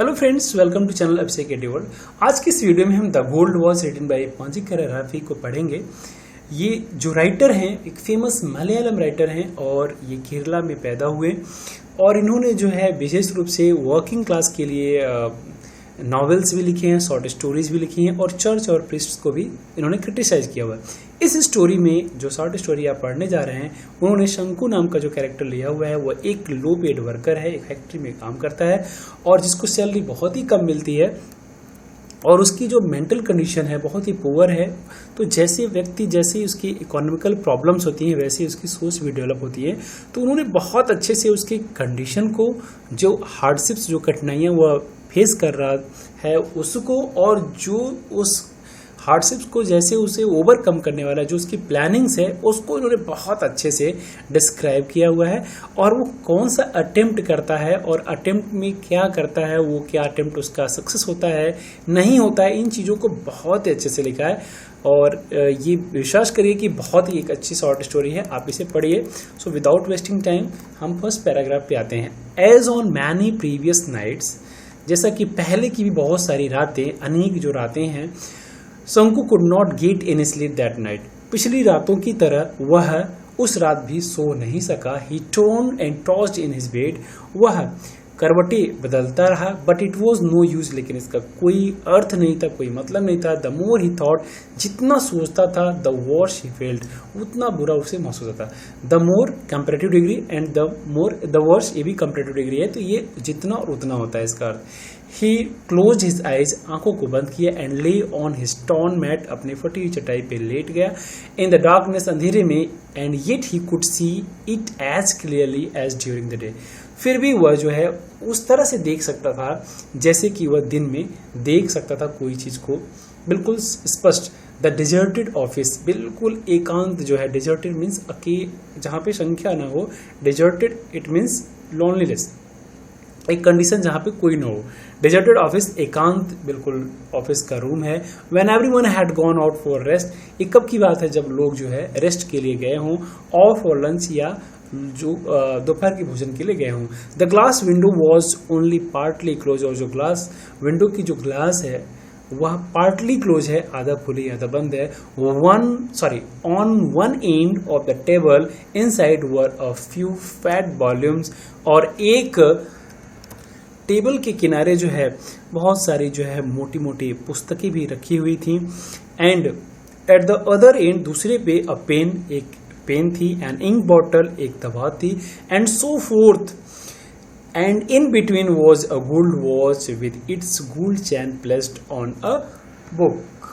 Hello friends, welcome to channel Abhishek AD world. आज की इस वीडियो में हम the gold was written by Ponjikkara Rafi को पढ़ेंगे। ये जो राइटर हैं एक फेमस मलयालम राइटर हैं और ये केरला में पैदा हुए और इन्होंने जो है विशेष रूप से वर्किंग क्लास के लिए नॉवेल्स भी लिखे हैं, शॉर्ट स्टोरीज भी लिखी हैं और चर्च और प्रीस्ट्स को भी इन्होंने क्रिटिसाइज किया हुआ है। इस स्टोरी में जो शॉर्ट स्टोरी आप पढ़ने जा रहे हैं उन्होंने शंकु नाम का जो कैरेक्टर लिया हुआ है वह एक लो पेड वर्कर है, एक फैक्ट्री में काम करता है और जिसको सैलरी बहुत ही कम मिलती है और उसकी जो मेंटल कंडीशन है बहुत ही पुअर है। तो जैसे व्यक्ति जैसे उसकी इकोनॉमिकल प्रॉब्लम्स होती हैं वैसे उसकी सोच भी डेवलप होती है। तो उन्होंने बहुत अच्छे से उसकी कंडीशन को, जो हार्डशिप्स, जो कठिनाइयाँ वह फेस कर रहा है उसको, और जो उस हार्डशिप्स को जैसे उसे ओवरकम करने वाला जो उसकी प्लानिंग्स है उसको इन्होंने बहुत अच्छे से डिस्क्राइब किया हुआ है। और वो कौन सा अटेम्प्ट करता है और अटेम्प्ट में क्या करता है, वो क्या अटेम्प्ट उसका सक्सेस होता है नहीं होता है, इन चीज़ों को बहुत ही अच्छे से लिखा है। और ये विश्वास करिए कि बहुत ही एक अच्छी शॉर्ट स्टोरी है, आप इसे पढ़िए। सो विदाउट वेस्टिंग टाइम हम फर्स्ट पैराग्राफ पे आते हैं। As on many previous nights, जैसा कि पहले की भी बहुत सारी रातें, अनेक जो रातें हैं, शंकु could not get any sleep that night. पिछली रातों की तरह वह उस रात भी सो नहीं सका। He torn and tossed in his bed, वह करवटें बदलता रहा। But it was no use, लेकिन इसका कोई अर्थ नहीं था, कोई मतलब नहीं था। द मोर ही थॉट, जितना सोचता था, द वर्स ही फेल्ड, उतना बुरा उसे महसूस होता था। The more comparative degree and the worse, ये भी कंपेरेटिव डिग्री है, तो ये जितना और उतना होता है इसका अर्थ। ही क्लोज हिज आइज, आंखों को बंद किया, एंड ले ऑन हिज टॉर्न मैट, अपनी फटी हुई चटाई पे लेट गया। इन द डार्कनेस, अंधेरे में, and yet he could see it as clearly as during the day, फिर भी वह जो है उस तरह से देख सकता था जैसे कि वह दिन में देख सकता था कोई चीज को बिल्कुल स्पष्ट। द डिजर्टेड ऑफिस, बिल्कुल एकांत जो है, डिजर्टेड मीन्स जहाँ पे संख्या ना हो, डिजर्टेड इट मीन्स लोनलीनेस, एक कंडीशन जहाँ पे कोई ना हो। डिजर्टेड ऑफिस, एकांत बिल्कुल ऑफिस का रूम है। When everyone had gone out for rest, ये कब की बात है, जब लोग जो है रेस्ट के लिए गए हों और फॉर लंच या जो दोपहर के भोजन के लिए गए हों। The glass window was only partly close, और जो ग्लास विंडो की जो ग्लास है वह पार्टली क्लोज है, आधा खुली आधा बंद है। On one end of the table inside were a few fat volumes, और एक टेबल के किनारे जो है बहुत सारी जो है मोटी मोटी पुस्तकें भी रखी हुई थी। And at the other and, दूसरे पे अ पेन, एक पेन थी, एंड इंक बॉटल, एक दवात थी, and so fourth. And in between was a gold watch with its gold chain placed on a book.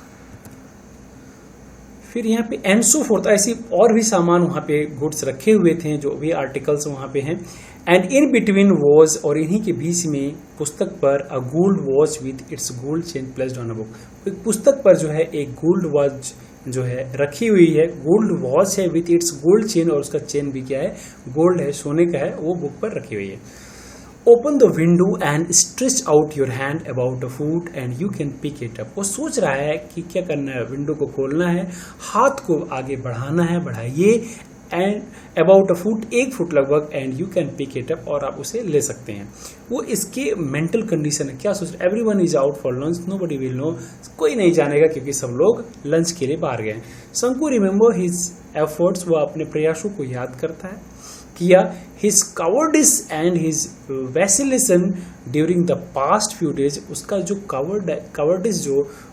फिर यहाँ पे एंड सो फोर्थ, ऐसी और भी सामान वहाँ पे गुड्स रखे हुए थे, जो भी आर्टिकल्स वहाँ पे हैं। एंड इन बिटवीन वॉज, और इन्हीं के बीच में पुस्तक पर a gold watch with its gold chain placed on a book, एक पुस्तक पर जो है एक गोल्ड वॉच जो है रखी हुई है, गोल्ड वॉच है विद इट्स गोल्ड चेन, और उसका चेन भी क्या है, गोल्ड है, सोने का है, वो बुक पर रखी हुई है। Open the window and stretch out your hand about a foot and you can pick it up, वो सोच रहा है कि क्या करना है, विंडो को खोलना है, हाथ को आगे बढ़ाना है, बढ़ाइए, and about a foot, 1 foot लगभग, and you can pick it up, और आप उसे ले सकते हैं। वो इसके मेंटल कंडीशन है, क्या सोच रहे, everyone is out for lunch, nobody will know, कोई नहीं जानेगा क्योंकि सब लोग लंच के लिए बाहर गए। शंकु रिमेंबर हिज एफर्ट्स, वो अपने प्रयासों को याद करता है, किया। His cowardice and his vacillation during the past few days, उसका जो कावर्डिस,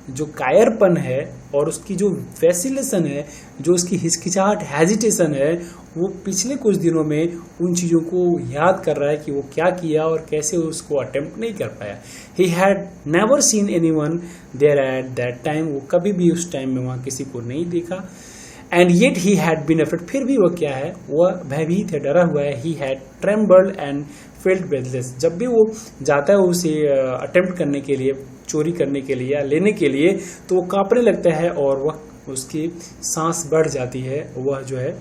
जो कायरपन है, और उसकी जो वैसिलेशन है, जो उसकी हिचकिचाहट, हेजिटेशन है, वो पिछले कुछ दिनों में उन चीज़ों को याद कर रहा है कि वो क्या किया और कैसे उसको अटेम्प्ट नहीं कर पाया। He had never seen anyone there at that time, वो कभी भी उस टाइम में वहाँ किसी को नहीं देखा। And yet he had been afraid, फिर भी वह क्या है, वह भयभीत है, डरा हुआ है। He had trembled and felt breathless, जब भी वो जाता है उसे अटेम्प्ट करने के लिए, चोरी करने के लिए या लेने के लिए, तो वो कांपने लगता है और वह उसकी सांस बढ़ जाती है, वह जो है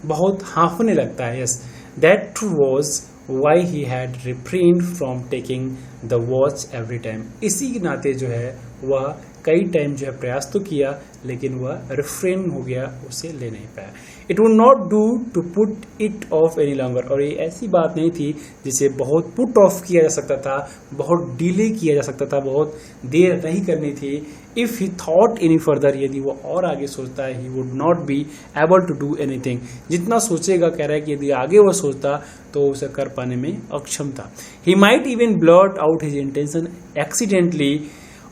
बहुत हाँफने लगता है। Yes, that was why he had refrained from taking the watch every time, इसी के नाते जो है वह कई टाइम जो है प्रयास तो किया, लेकिन वह रिफ्रेन हो गया, उसे ले नहीं पाया। It would not do to put it off any longer, और ये ऐसी बात नहीं थी जिसे बहुत पुट ऑफ किया जा सकता था, बहुत डिले किया जा सकता था, बहुत देर नहीं करनी थी। If he thought any further, यदि वो और आगे सोचता है, he would not be able to do anything, जितना सोचेगा, कह रहा है कि यदि आगे वो सोचता तो उसे कर पाने में अक्षम था। He might even blurt out his intention accidentally,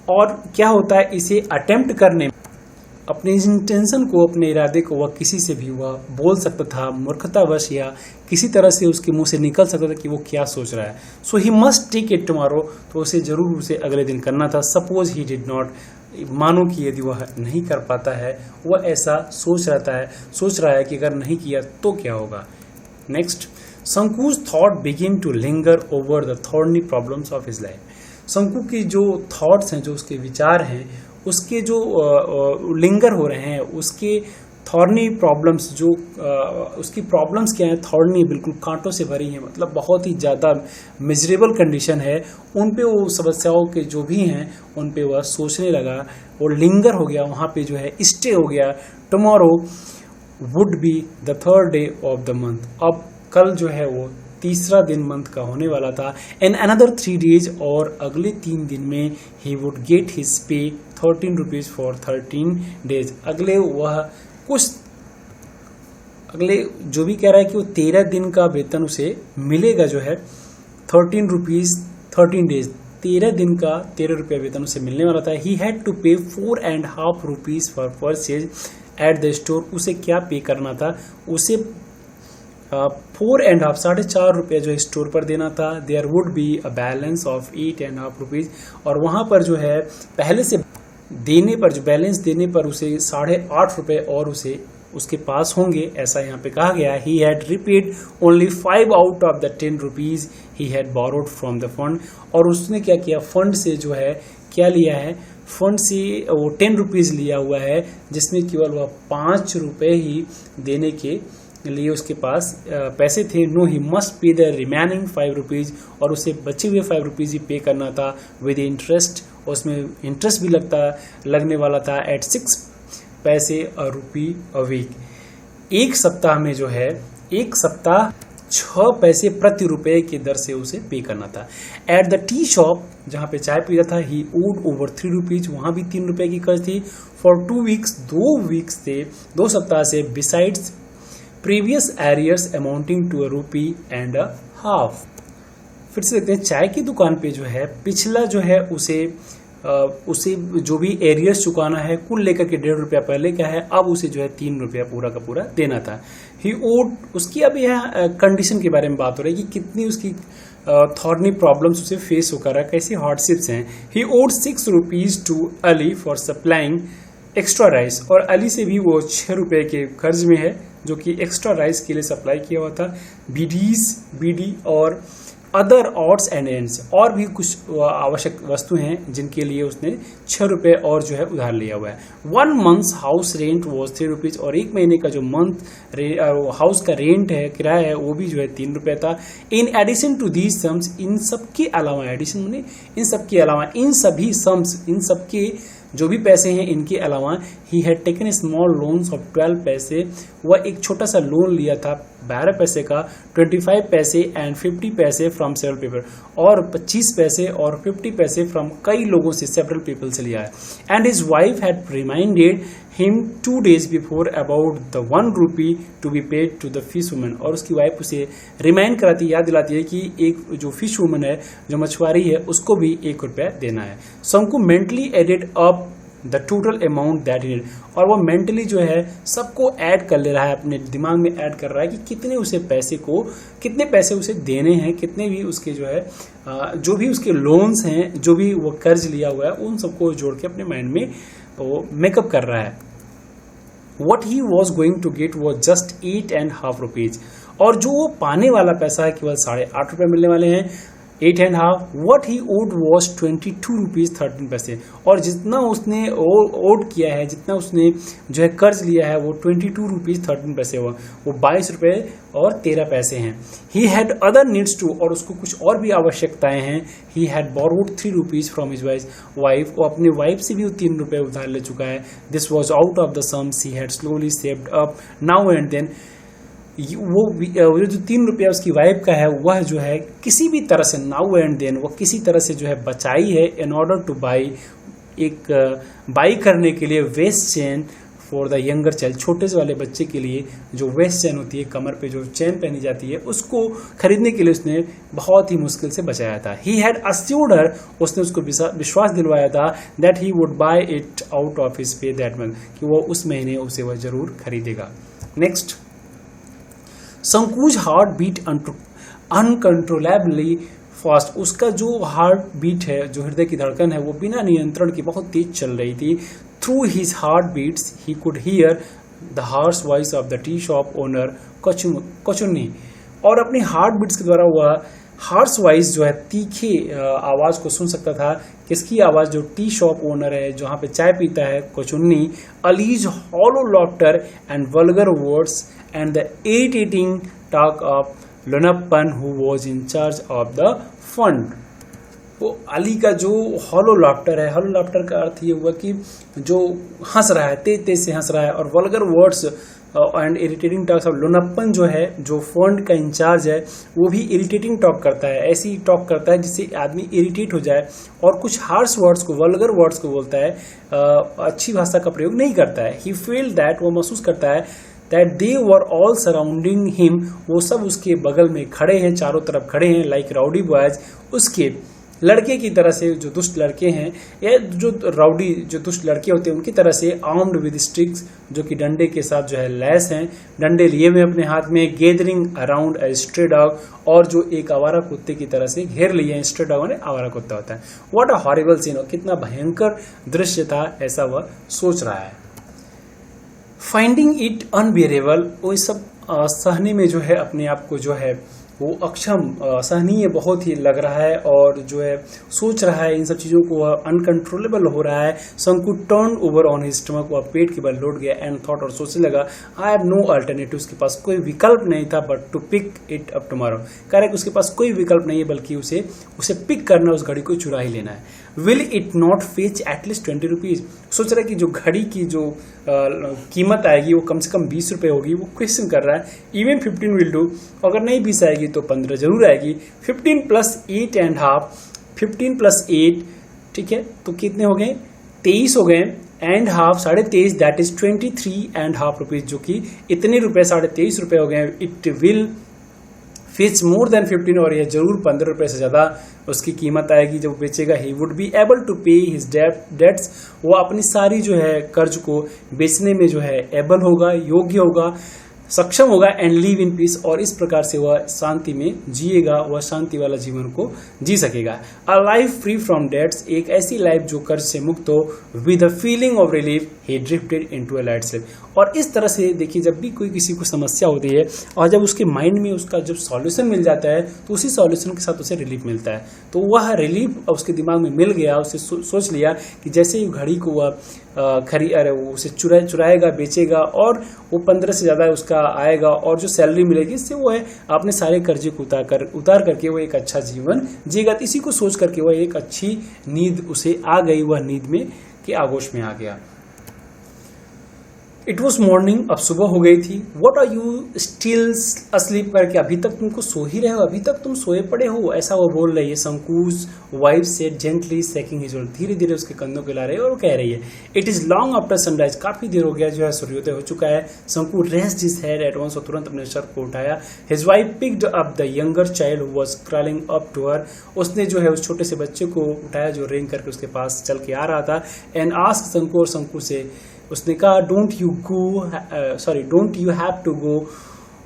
और क्या होता है, इसे अटेम्प्ट करने, अपने इंटेंशन को, अपने इरादे को वह किसी से भी वह बोल सकता था, मूर्खतावश या किसी तरह से उसके मुंह से निकल सकता था कि वो क्या सोच रहा है। So he must take it tomorrow, तो उसे जरूर उसे अगले दिन करना था। सपोज ही डिड नॉट, मानो कि यदि वह नहीं कर पाता है, वह ऐसा सोच रहा है कि अगर नहीं किया तो क्या होगा। Next, Shanku's thought begin to linger over the thorny problems of his life. Shanku की जो थॉट्स हैं, जो उसके विचार हैं, उसके जो लिंगर हो रहे हैं, उसके थॉर्नी प्रॉब्लम्स, जो उसकी प्रॉब्लम्स क्या हैं, थॉर्नी, बिल्कुल कांटों से भरी हैं, मतलब बहुत ही ज़्यादा मिजरेबल कंडीशन है, उन पे वो समस्याओं के जो भी हैं उन पे वह सोचने लगा, वो लिंगर हो गया, वहाँ पे जो है स्टे हो गया। Tomorrow would be the third day of the month, अब कल जो है वो तीसरा दिन मंथ का होने वाला था। इन अनदर 3 days, और अगले 3 दिन में he would get his pay 13 rupees for 13 days। अगले जो भी कह रहा है कि वो 13 दिन का वेतन उसे मिलेगा, जो है 13 rupees 13 days, 13 दिन का 13 रुपया वेतन उसे मिलने वाला था। ही हैड टू पे 4.5 rupees for purchase at the store, उसे क्या पे करना था, उसे 4.5 ₹4.5 जो है स्टोर पर देना था। There would be a balance of 8.5 rupees, और वहां पर जो है पहले से देने पर, जो बैलेंस देने पर उसे 8.5 रुपए और उसे उसके पास होंगे, ऐसा यहाँ पे कहा गया। He had repaid only 5 out of the 10 rupees he had borrowed from the fund, और उसने क्या किया, फंड से जो है क्या लिया है, फंड से वो 10 rupees लिया हुआ है, जिसमें केवल वह 5 रुपए ही देने के लिए उसके पास पैसे थे। No, he must pay the remaining 5 rupees, और उसे बचे हुए 5 rupees ही पे करना था विद इंटरेस्ट, और उसमें इंटरेस्ट भी लगने वाला था एट 6 पैसे अ रुपी अ वीक। एक सप्ताह में जो है, एक सप्ताह 6 पैसे प्रति रुपए की दर से उसे पे करना था। एट द टी शॉप, जहाँ पे चाय पीता था, ही ओड ओवर 3 rupees, वहां भी 3 रुपए की कर्ज थी। फॉर 2 weeks, 2 सप्ताह से, besides previous arrears amounting to ₹1.5। फिर से देखते हैं, चाय की दुकान पे जो है पिछला जो है उसे जो भी एरियर्स चुकाना है, कुल लेकर के 1.5 रुपया पहले क्या है, अब उसे जो है 3 रुपया पूरा का पूरा देना था। ही ओड, उसकी अब यह कंडीशन के बारे में बात हो रही है कि कितनी उसकी थॉर्नी प्रॉब्लम्स उसे फेस होकर रहा है, कैसी हार्डशिप्स हैं। He owed 6 rupees to Ali for supplying extra rice, और अली से भी वो 6 रुपए के कर्ज में है, जो कि एक्स्ट्रा राइस के लिए सप्लाई किया हुआ था। बीडी और अदर ऑड्स एंड एंड्स, और भी कुछ आवश्यक वस्तु हैं जिनके लिए उसने 6 रुपए और जो है उधार लिया हुआ है। 1 month's house rent was 3 rupees, और 1 महीने का जो हाउस का रेंट है, किराया है, वो भी जो है 3 रुपए था। In addition to these sums, इन सब के अलावा, एडिशन माने इन सब के अलावा, इन सभी सम्स, इन सब के जो भी पैसे हैं इनके अलावा, he had taken small loans of 12 पैसे, वह एक छोटा सा लोन लिया था 12 पैसे का, 25 पैसे एंड 50 पैसे फ्रॉम सेवरल पीपल, और 25 पैसे और 50 पैसे फ्रॉम कई लोगों से, सेवरल पीपल से लिया है। And his wife had reminded him 2 days before about the 1 rupee to be paid to the fish woman, और उसकी वाइफ उसे रिमाइंड कराती, याद दिलाती है कि एक जो फिश वुमन है, जो मछुआरी है, उसको भी 1 रुपया देना है। Shanku mentally added up the total amount that he, और वो मेंटली जो है सबको ऐड कर ले रहा है, अपने दिमाग में ऐड कर रहा है कि कितने पैसे उसे देने हैं, कितने भी उसके जो है जो भी उसके लोन्स हैं, जो भी वो कर्ज लिया हुआ है, उन सबको जोड़ के अपने माइंड में वो मेकअप कर रहा है। What he was going to get was just 8.5 rupees, और जो वो पाने वाला पैसा है केवल 8.5 रुपए मिलने वाले हैं। 8.5. What he owed was 22 rupees 13 पैसे, और जितना उसने ओड किया है, जितना उसने जो है कर्ज लिया है वो 22 रुपीज़ 13 पैसे हुआ, वो 22 रुपये और 13 पैसे हैं. He had other needs too, और उसको कुछ और भी आवश्यकताएं हैं. He had borrowed 3 rupees from his wife, वो अपने वाइफ से भी वो 3 रुपये उधार ले चुका है. This was out of the sums he had slowly saved up now and then. वो जो 3 रुपया उसकी वाइफ का है वह जो है किसी भी तरह से नाउ एंड देन वो किसी तरह से जो है बचाई है इन ऑर्डर टू बाई, एक बाई करने के लिए waist chain for the younger child, छोटे से वाले बच्चे के लिए जो वेस्ट चेन होती है, कमर पे जो चेन पहनी जाती है, उसको खरीदने के लिए उसने बहुत ही मुश्किल से बचाया था. ही हैड अस्यूर्ड हर, उसने उसको विश्वास दिलवाया था that he would buy it out of his pay that month, कि वो उस महीने उसे वह जरूर खरीदेगा. Next, Shanku's heart beat uncontrollably fast, उसका जो हार्ट बीट है, जो हृदय की धड़कन है, वो बिना नियंत्रण के बहुत तेज चल रही थी. Through his heart beats he could hear the harsh voice of the tea shop owner Kochunni, और अपनी हार्ट बीट्स के द्वारा वह हार्श वॉइस जो है तीखे आवाज को सुन सकता था. किसकी आवाज? जो टी शॉप ओनर है, जहां पे चाय पीता है, Kochunni. Ali's hollow laughter and vulgar words and the irritating talk of Lonappan who was in charge of the fund. वो अली का जो हॉलो लाफ्टर है, हॉलो लाफ्टर का अर्थ ये हुआ कि जो हंस रहा है, तेज तेज से हंस रहा है, और vulgar words and irritating talks of Lonappan जो है, जो फंड का इंचार्ज है, वो भी इरिटेटिंग टॉक करता है, ऐसी टॉक करता है जिससे आदमी इरिटेट हो जाए, और कुछ हार्श वर्ड्स को, वल्गर वर्ड्स को बोलता है, अच्छी भाषा का प्रयोग नहीं करता है. ही फील दैट, वो महसूस करता है that they were all surrounding him, वो सब उसके बगल में खड़े हैं, चारों तरफ खड़े हैं, like rowdy boys, उसके लड़के की तरह से, जो दुष्ट लड़के हैं, या जो राउडी जो दुष्ट लड़के होते हैं उनकी तरह से, आर्म्ड विद स्टिक्स, जो कि डंडे के साथ जो है लैस हैं, डंडे लिए हुए अपने हाथ में, गैदरिंग अराउंड अ स्ट्रे डॉग, और जो एक आवारा कुत्ते की तरह से घेर लिए हैं. स्ट्रे डॉग ने आवारा कुत्ता होता है. व्हाट अ हॉरिबल सीन, कितना भयंकर दृश्य था, ऐसा वह सोच रहा है. फाइंडिंग इट अनबियरेबल, वो इस सब सहने में जो है अपने आप को जो है वो अक्षम, सहनीय बहुत ही लग रहा है, और जो है सोच रहा है इन सब चीज़ों को, अनकंट्रोलेबल हो रहा है. शंकु turn over on his stomach, वह पेट के बल लौट गया. एंड थॉट, और सोचने लगा, आई हैव नो अल्टरनेटिव, उसके पास कोई विकल्प नहीं था but to pick it up tomorrow, कह रहा है कि उसके पास कोई विकल्प नहीं है बल्कि उसे पिक करना, उस घड़ी को चुरा ही लेना है. Will it not fetch at least 20 rupees, सोच रहा है कि जो घड़ी की जो कीमत आएगी वो कम से कम 20 रुपये होगी. वो क्वेश्चन कर रहा है. इवन 15 विल डू, अगर नहीं 20 आएगी तो 15 जरूर आएगी. 15 + 8.5, 15 + 8, ठीक है, तो कितने हो गए? 23 हो गए. And half 23.5, that is 23.5 rupees, जो कि इतने रुपए 23.5 रुपये हो गए. It will Fitch more than 15, और यह जरूर 15 रुपये से ज्यादा उसकी कीमत आएगी जब बेचेगा. He would be able to pay his debts, वो अपनी सारी जो है कर्ज को बेचने में जो है एबल होगा, योग्य होगा, सक्षम होगा. एंड लिव इन पीस, और इस प्रकार से वह शांति में जिएगा, वह शांति वाला जीवन को जी सकेगा. A life free from debts, एक ऐसी लाइफ जो कर्ज से मुक्त हो. With a feeling of relief he drifted into a light sleep, और इस तरह से देखिए, जब भी कोई किसी को समस्या होती है और जब उसके माइंड में उसका जब सॉल्यूशन मिल जाता है तो उसी सॉल्यूशन के साथ उसे रिलीफ मिलता है. तो वह रिलीफ उसके दिमाग में मिल गया. उसे सोच लिया कि जैसे ही घड़ी को वह वो उसे चुराएगा, बेचेगा, और वो 15 से ज़्यादा उसका आएगा, और जो सैलरी मिलेगी इससे वो है अपने सारे कर्जे को उतार करके वो एक अच्छा जीवन जिएगा. तो इसी को सोच करके वह एक अच्छी नींद उसे आ गई, वह नींद में के आगोश में आ गया. इट वॉज मॉर्निंग, अब सुबह हो गई थी. What are you still asleep, करके अभी तक तुमको सो ही रहे हो, अभी तक तुम सोए पड़े हो, ऐसा वो बोल रही है. Shanku's wife said gently shaking his shoulder, धीरे धीरे उसके कंधों को ला रही है और वो कह रही है. It is long after sunrise, काफी देर हो गया जो है सूर्योदय हो चुका है. Shanku rest his head at once, और तुरंत अपने सर को उठाया. His wife picked up the younger child who was crawling up to her, उसने जो है उस छोटे से बच्चे को उठाया जो रेंग करके उसके पास चल के आ रहा था. एंड आस्क्ड शंकु, और शंकु से उसने कहा, don't you have to go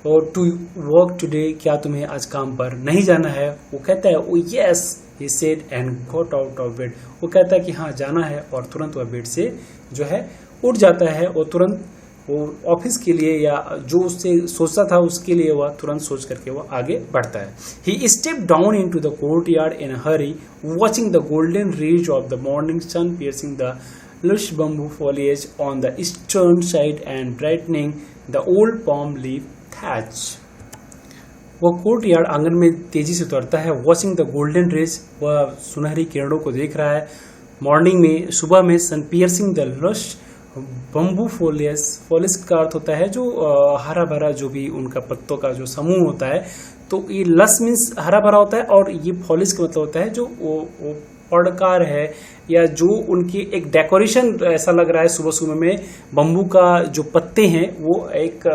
और टू वर्क टुडे, क्या तुम्हें आज काम पर नहीं जाना है? वो कहता है, ओ yes he said and got out of bed, वो कहता है कि हाँ जाना है, और तुरंत वह बेड से जो है उठ जाता है, और तुरंत वो ऑफिस के लिए या जो उससे सोचता था उसके लिए वह तुरंत सोच करके वह आगे बढ़ता है. He step down into the courtyard in a hurry, watching the golden rays of the morning sun piercing the lush bamboo foliage on the eastern side and brightening the old palm leaf thatch. वह courtyard आंगन में तेजी से उतरता है. Watching the golden raise, वह सुनहरी किरणों को देख रहा है. मॉर्निंग में, सुबह में, सन पियर्सिंग द लश बम्बू फोलियस, फोलिस का अर्थ होता है जो हरा भरा जो भी उनका पत्तों का जो समूह होता है. तो ये लस मीन्स हरा भरा होता है और ये फॉलिस का मतलब होता है जो वो पड़कार है या जो उनकी एक डेकोरेशन ऐसा लग रहा है सुबह सुबह में. बम्बू का जो पत्ते हैं वो एक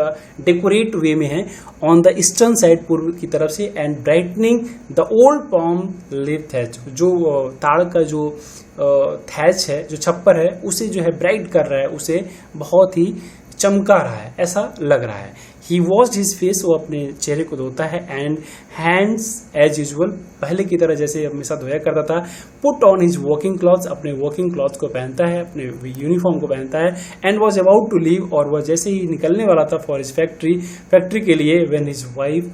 डेकोरेट वे में है ऑन द ईस्टर्न साइड, पूर्व की तरफ से. And brightening the old palm leaf thatch, जो ताड़ का जो थैच है, जो छप्पर है, उसे जो है ब्राइट कर रहा है, उसे बहुत ही चमका रहा है, ऐसा लग रहा है. ही वॉश्ड हिज फेस, वो अपने चेहरे को धोता है. एंड हैंड्स एज यूजुअल, पहले की तरह जैसे हमेशा धोया करता था. Put on his working clothes, अपने वर्किंग क्लॉथ को पहनता है, अपने यूनिफॉर्म को पहनता है. And was about to leave, और वह जैसे ही निकलने वाला था फॉर हिज फैक्ट्री के लिए. व्हेन हिज वाइफ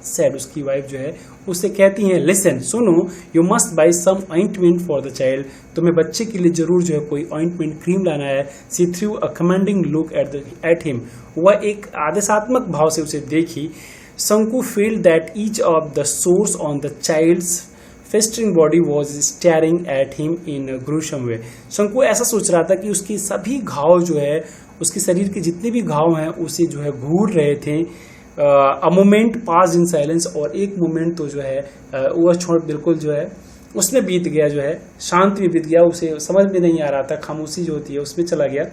सेड, उसकी वाइफ जो है उससे कहती हैं, लिसन, सुनो, you must buy some ointment for the child, तुम्हें बच्चे के लिए जरूर जो है कोई ऑइंटमेंट क्रीम लाना है. She threw a commanding look at him, वह एक आदेशात्मक भाव से उसे देखी. Shanku felt that each of the sores on the child's festering body was staring at him in gruesome way. Shanku ऐसा सोच रहा था कि उसकी सभी घाव जो है, उसके शरीर के जितने भी घाव हैं उसे जो है घूर रहे थे. A moment pass in silence, और एक मोमेंट तो जो है वह छोड़ बिल्कुल जो है उसमें बीत गया, जो है शांति में बीत गया, उसे समझ में नहीं आ रहा था, खामोशी जो होती है उसमें चला गया.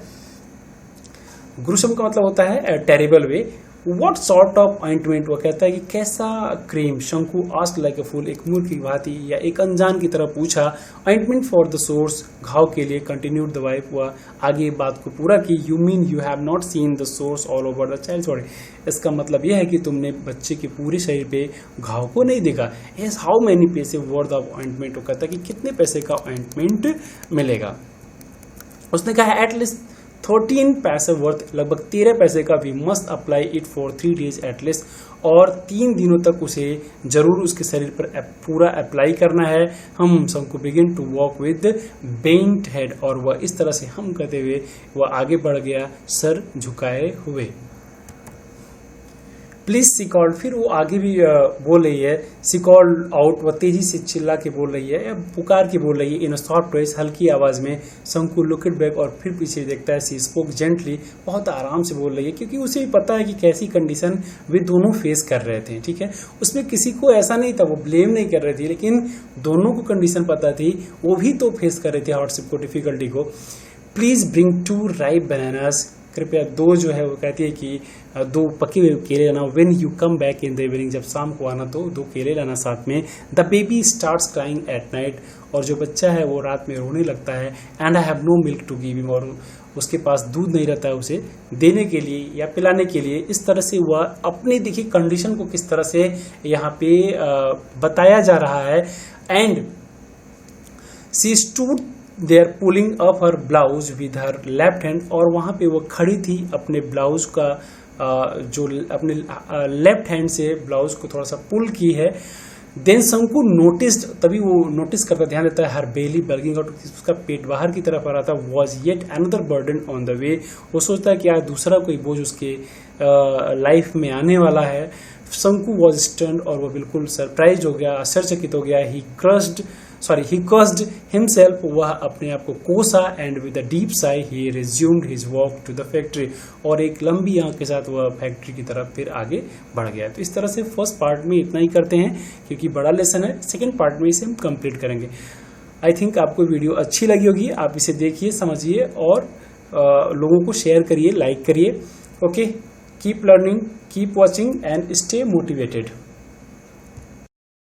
ग्रूसम का मतलब होता है terrible way. What sort of ointment, वो कहता है कि कैसा क्रीम. शंकु आस्क्ड लाइक अ फूल, एक मूर्ख की भांति या एक अनजान की तरह पूछा. ऑइंटमेंट फॉर द सोर्स, घाव के लिए. कंटिन्यूड द वाइफ, वह आगे बात को पूरा की. You mean you have not seen the sores all over the child's body, इसका मतलब यह है कि तुमने बच्चे के पूरे शरीर पे घाव को नहीं देखा. एज हाउ मेनी पैसे वर्थ ऑफ ऑइंटमेंट, वो कहता है कि कितने पैसे का ऑइंटमेंट मिलेगा. उसने कहा एटलीस्ट 13 पैसे वर्थ, लगभग 13 पैसे का. We must apply it for 3 days at least, और 3 दिनों तक उसे जरूर उसके शरीर पर पूरा अप्लाई करना है. हम Shanku begin to walk with bent head, और वह इस तरह से हम कहते हुए वह आगे बढ़ गया सर झुकाए हुए. प्लीज सी कॉल्ड, फिर वो आगे भी बोल रही है. सी कॉल्ड आउट, वह तेजी से चिल्ला के बोल रही है या पुकार के बोल रही है. इन अ सॉफ्ट वॉइस, हल्की आवाज में. शंकु लुकड बैक, और फिर पीछे देखता है. सी स्पोक जेंटली, बहुत आराम से बोल रही है, क्योंकि उसे भी पता है कि कैसी कंडीशन वे दोनों फेस कर रहे थे. ठीक है, उसमें किसी को ऐसा नहीं था, वो ब्लेम नहीं कर रही थी, लेकिन दोनों को कंडीशन पता थी, वो भी तो फेस कर रहे थे हार्डशिप को, डिफिकल्टी को. प्लीज ब्रिंग 2 ripe bananas, कृपया 2 जो है वो कहती है कि 2 पके हुए केले लाना. When you come back in the evening, जब शाम को आना तो 2 केले लाना साथ में. The baby starts crying at night, और जो बच्चा है वो रात में रोने लगता है. And I have no milk to give him, और उसके पास दूध नहीं रहता है उसे देने के लिए या पिलाने के लिए. इस तरह से वह अपनी देखिए कंडीशन को किस तरह से यहाँ पे बताया जा रहा है. And she stood there pulling up her blouse with her left hand, और वहां पे वो खड़ी थी अपने ब्लाउज का जो अपने लेफ्ट हैंड से ब्लाउज को थोड़ा सा पुल की है. देन शंकु नोटिस्ड, तभी वो नोटिस करता, ध्यान देता है, हर बेली बल्गिंग आउट, उसका पेट बाहर की तरफ आ रहा था. Was yet another burden on the way, वो सोचता है कि आज दूसरा कोई बोझ उसके लाइफ में आने वाला है. शंकु वॉज स्टन्ड, और वो बिल्कुल सरप्राइज हो गया, आश्चर्यचकित हो गया. he cursed himself, वह अपने आप को कोसा. And with a deep Sai he resumed his walk to the factory, और एक लंबी आंख के साथ वह फैक्ट्री की तरफ फिर आगे बढ़ गया. तो इस तरह से फर्स्ट पार्ट में इतना ही करते हैं, क्योंकि बड़ा लेसन है. सेकंड पार्ट में इसे हम कंप्लीट करेंगे. आई थिंक आपको वीडियो अच्छी लगी होगी, आप इसे देखिए, समझिए, और लोगों को शेयर करिए, लाइक करिए. Okay, keep learning, keep watching, and stay motivated.